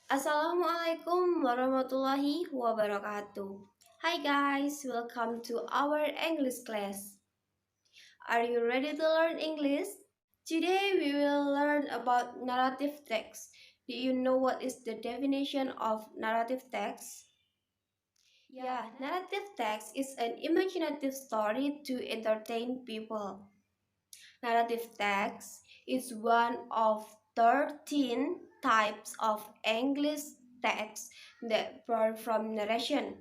Assalamualaikum warahmatullahi wabarakatuh. Hi guys, welcome to our English class. Are you ready to learn English? Today we will learn about narrative text. Do you know what is the definition of narrative text? Yeah, narrative text is an imaginative story to entertain people. Narrative text is one of 13 types of English text that born from narration.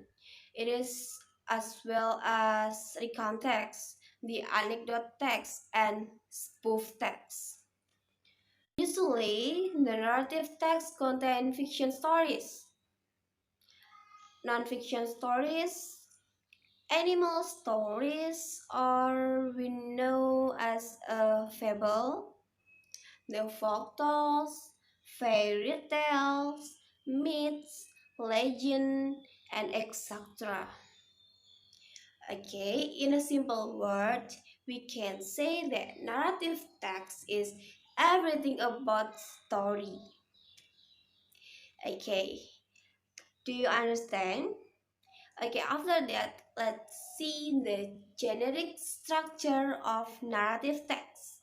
It is as well as recount text, the anecdote text, and spoof text. Usually, the narrative text contain fiction stories, non-fiction stories, animal stories, or we know as a fable, the folk tales, fairy tales, myths, legend, and etc. Okay, in a simple word, we can say that narrative text is everything about story. Okay, do you understand? Okay, after that, let's see the generic structure of narrative text.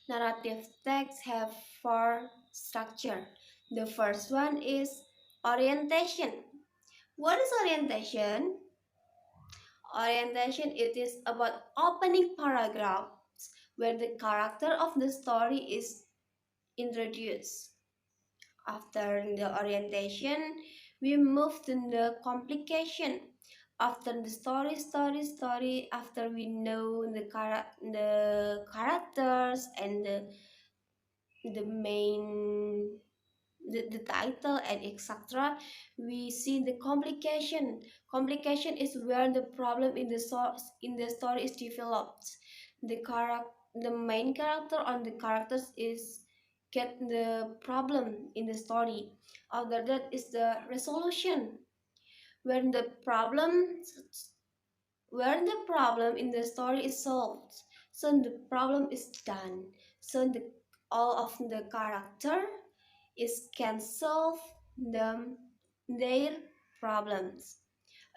Narrative texts have four structure. The first one is orientation. What is orientation? Orientation, it is about opening paragraphs where the character of the story is introduced. After the orientation, we move to the complication. After the story, after we know the characters and the main the title and etc, we see the complication is where the problem in the source in the story is developed. The main character or the characters is get the problem in the story. After that is the resolution, when the problem where the problem in the story is solved, so the problem is done, so all of the character is can solve them their problems.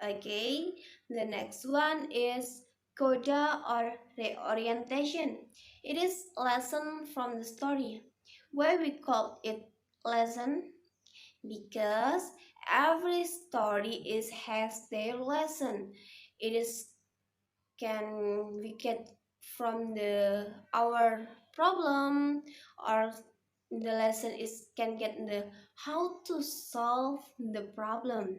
Okay, the next one is coda or reorientation. It is lesson from the story. Why we call it lesson? Because every story is has their lesson. It is can we get from the our problem, or the lesson is can get the how to solve the problem.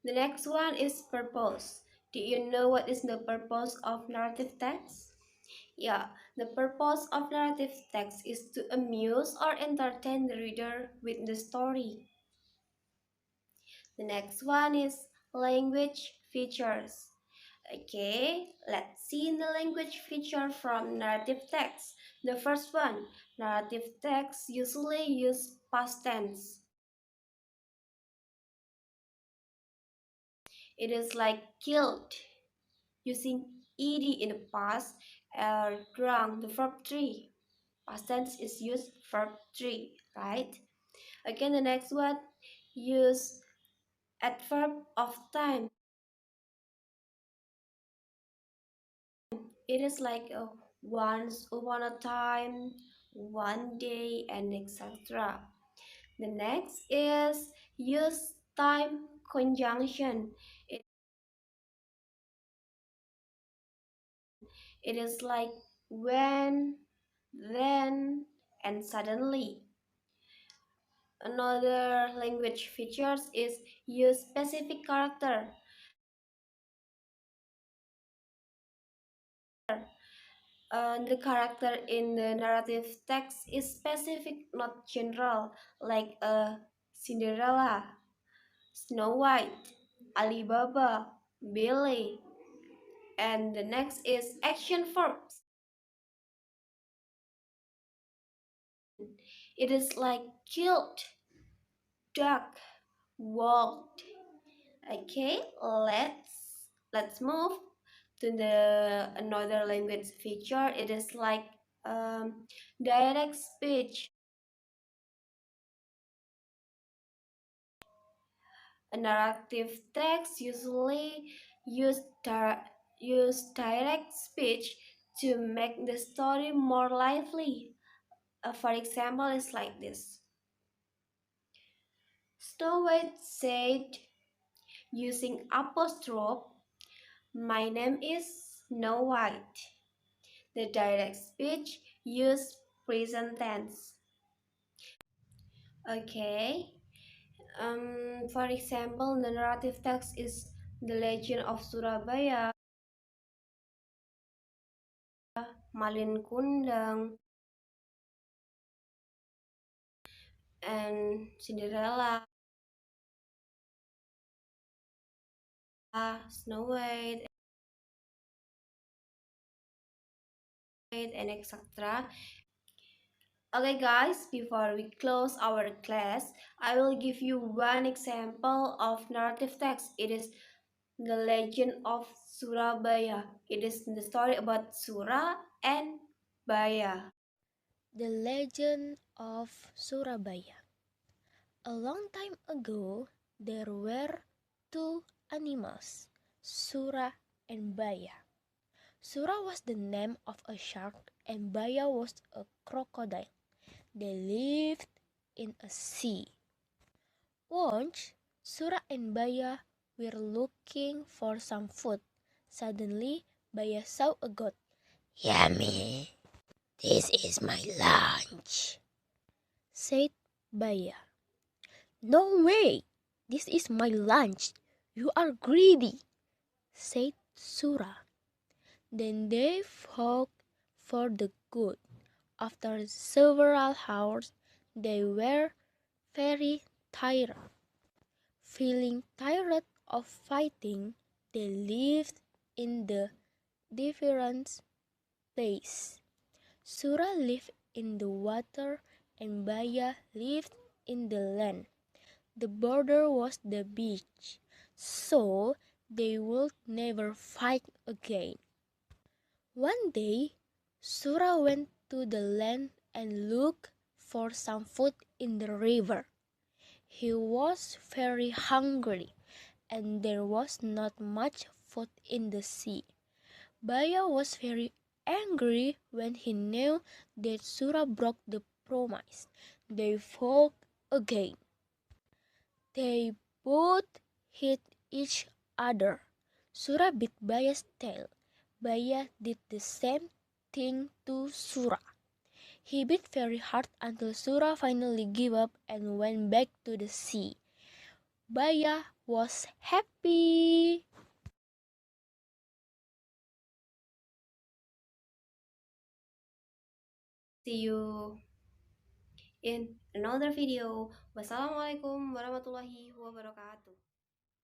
The next one is purpose. Do you know what is the purpose of narrative text? Yeah, the purpose of narrative text is to amuse or entertain the reader with the story. The next one is language features. Okay, let's see the language feature from narrative text. The first one, narrative text usually use past tense. It is like killed, using ed in the past, or drunk, the verb 3. Past tense is used verb 3, right? Again, the next one, use adverb of time. It is like once upon a time, one day, and etc. The next is use time conjunction. It is like when, then, and suddenly. Another language features is use specific character. The character in the narrative text is specific, not general, like Cinderella, Snow White, Alibaba, Billy. And the next is action verbs. It is like killed, duck, walked. Okay, let's move to the another language feature. It is like direct speech. A narrative text usually use, use direct speech to make the story more lively. For example, it's like this. Snow White said, using apostrophe, "My name is Snow White." The direct speech use present tense. Okay. For example, the narrative text is The Legend of Surabaya, Malin Kundang, and Cinderella, Snow White, and etc. Okay, guys, before we close our class, I will give you one example of narrative text. It is The Legend of Surabaya. It is the story about Sura and Baya. The Legend of Surabaya. A long time ago, there were two animals, Sura and Baya. Sura was the name of a shark and Baya was a crocodile. They lived in a sea. Once, Sura and Baya were looking for some food. Suddenly, Baya saw a goat. "Yummy, this is my lunch," said Baya. "No way! This is my lunch. You are greedy," said Sura. Then they fought for the good. After several hours, they were very tired. Feeling tired of fighting, they lived in the different place. Sura lived in the water and Baya lived in the land. The border was the beach, so they would never fight again. One day, Sura went to the land and looked for some food in the river. He was very hungry, and there was not much food in the sea. Baya was very angry when he knew that Sura broke the promise. They fought again. They both hit each other. Sura bit Baya's tail. Baya did the same thing to Sura. He bit very hard until Sura finally gave up and went back to the sea. Baya was happy. See you in another video. Wassalamualaikum warahmatullahi wabarakatuh.